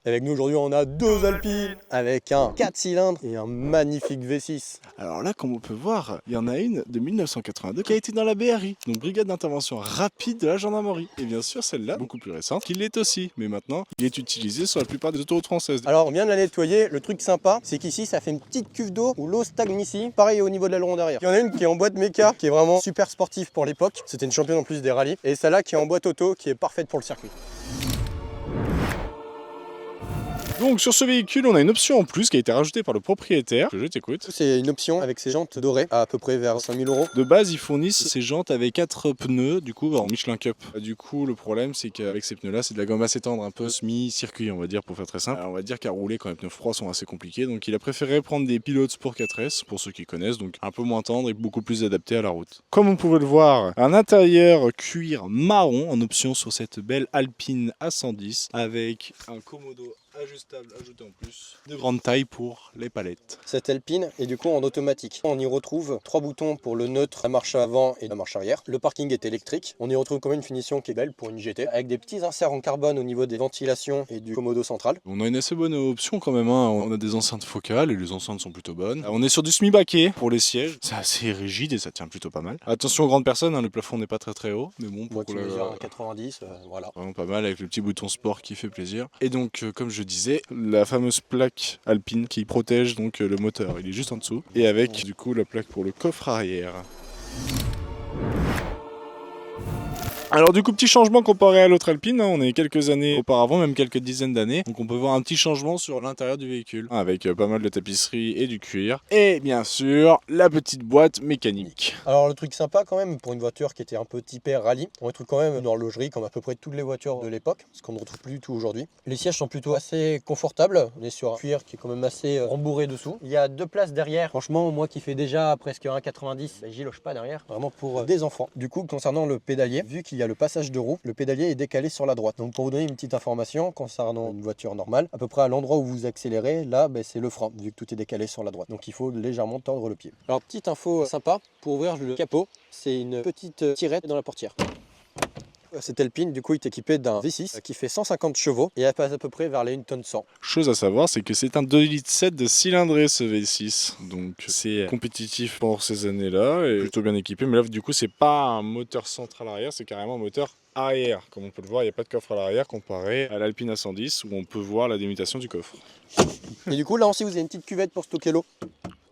Avec nous aujourd'hui, on a deux Alpines avec un 4 cylindres et un magnifique V6. Alors là, comme on peut voir, il y en a une de 1982 qui a été dans la BRI, donc Brigade d'intervention rapide de la gendarmerie. Et bien sûr, celle-là, beaucoup plus récente, qui l'est aussi. Mais maintenant, il est utilisé sur la plupart des autoroutes françaises. Alors on vient de la nettoyer, le truc sympa, c'est qu'ici ça fait une petite cuve d'eau où l'eau stagne ici, pareil au niveau de l'aileron derrière. Il y en a une qui est en boîte méca, qui est vraiment super sportive pour l'époque, c'était une championne en plus des rallyes, et celle-là qui est en boîte auto, qui est parfaite pour le circuit. Donc sur ce véhicule, on a une option en plus qui a été rajoutée par le propriétaire. Je t'écoute. C'est une option avec ses jantes dorées, à peu près vers 5000 €. De base, ils fournissent ces jantes avec 4 pneus, du coup, en Michelin Cup. Du coup, le problème, c'est qu'avec ces pneus-là, c'est de la gomme assez tendre, un peu semi-circuit, on va dire, pour faire très simple. Alors, on va dire qu'à rouler quand les pneus froids sont assez compliqués, donc il a préféré prendre des pilotes Sport 4S, pour ceux qui connaissent, donc un peu moins tendre et beaucoup plus adapté à la route. Comme on pouvait le voir, un intérieur cuir marron en option sur cette belle Alpine A110 avec un commodo ajustable ajouté en plus, de grande taille pour les palettes. Cette Alpine est du coup en automatique. On y retrouve 3 boutons pour le neutre, la marche avant et la marche arrière. Le parking est électrique. On y retrouve quand même une finition qui est belle pour une GT, avec des petits inserts en carbone au niveau des ventilations et du commodo central. On a une assez bonne option quand même, hein. On a des enceintes focales et les enceintes sont plutôt bonnes. On est sur du semi-baquet pour les sièges, c'est assez rigide et ça tient plutôt pas mal. Attention aux grandes personnes, hein, le plafond n'est pas très haut, mais bon, Moi pour qui mesure 1,90, voilà. vraiment pas mal avec le petit bouton sport qui fait plaisir. Et donc comme je disais, la fameuse plaque Alpine qui protège donc le moteur, il est juste en dessous. Et avec du coup la plaque pour le coffre arrière. Alors du coup, petit changement comparé à l'autre Alpine, hein. On est quelques années auparavant, même quelques dizaines d'années. Donc on peut voir un petit changement sur l'intérieur du véhicule, avec pas mal de tapisserie et du cuir. Et bien sûr, la petite boîte mécanique. Alors le truc sympa quand même, pour une voiture qui était un peu typée rallye, on retrouve quand même une horlogerie comme à peu près toutes les voitures de l'époque, ce qu'on ne retrouve plus du tout aujourd'hui. Les sièges sont plutôt assez confortables, on est sur un cuir qui est quand même assez rembourré dessous. Il y a 2 places derrière, franchement moi qui fais déjà presque 1,90, j'y loge pas derrière, vraiment pour des enfants. Du coup concernant le pédalier, vu qu'il y a le passage de roue, le pédalier est décalé sur la droite. Donc pour vous donner une petite information concernant une voiture normale, à peu près à l'endroit où vous accélérez, là c'est le frein, vu que tout est décalé sur la droite. Donc il faut légèrement tordre le pied. Alors petite info sympa, pour ouvrir le capot, c'est une petite tirette dans la portière. Cette Alpine, du coup, est équipée d'un V6 qui fait 150 chevaux et elle passe à peu près vers les 1 tonne 100. Chose à savoir, c'est que c'est un 2,7 litres de cylindrée ce V6. Donc c'est compétitif pour ces années-là et plutôt bien équipé. Mais là, du coup, c'est pas un moteur central arrière, c'est carrément un moteur arrière. Comme on peut le voir, il n'y a pas de coffre à l'arrière comparé à l'Alpine A110 où on peut voir la délimitation du coffre. Et du coup, là aussi, vous avez une petite cuvette pour stocker l'eau.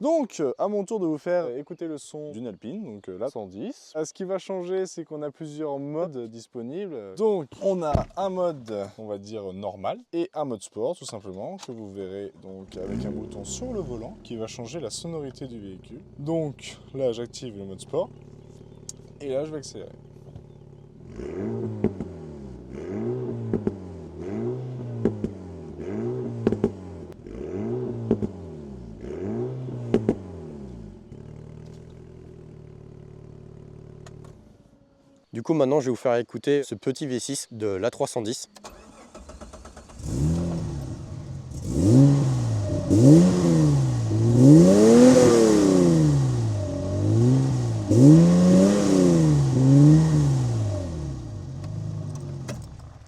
Donc, à mon tour de vous faire écouter le son d'une Alpine, donc la 110. Ce qui va changer, c'est qu'on a plusieurs modes disponibles. Donc, on a un mode, on va dire, normal, et un mode sport, tout simplement, que vous verrez donc avec un bouton sur le volant qui va changer la sonorité du véhicule. Donc, là, j'active le mode sport, et là, je vais accélérer. Du coup, maintenant, je vais vous faire écouter ce petit V6 de l'A310.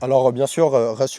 Alors, bien sûr, rassurez-vous.